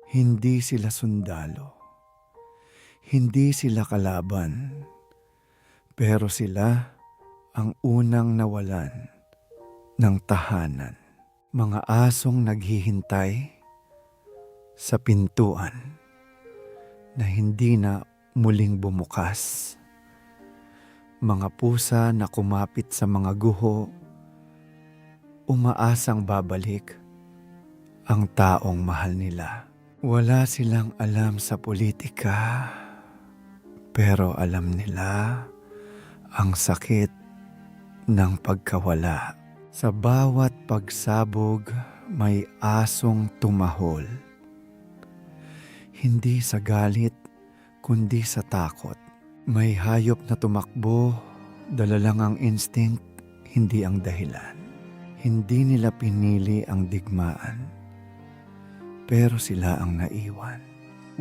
Hindi sila sundalo, hindi sila kalaban, pero sila ang unang nawalan ng tahanan. Mga asong naghihintay sa pintuan na hindi na muling bumukas. Mga pusa na kumapit sa mga guho, umaasang babalik ang taong mahal nila. Wala silang alam sa politika, pero alam nila ang sakit ng pagkawala. Sa bawat pagsabog may asong tumahol. Hindi sa galit, kundi sa takot. May hayop na tumakbo, dala lang ang instinct, hindi ang dahilan. Hindi nila pinili ang digmaan, pero sila ang naiwan.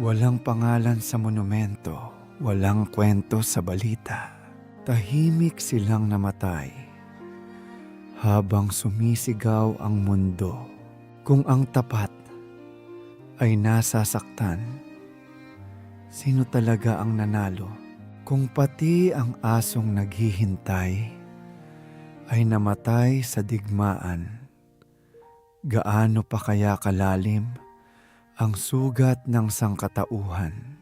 Walang pangalan sa monumento, walang kwento sa balita. Tahimik silang namatay habang sumisigaw ang mundo. Kung ang tapat ay nasasaktan, sino talaga ang nanalo? Kung pati ang asong naghihintay ay namatay sa digmaan, gaano pa kaya kalalim ang sugat ng sangkatauhan?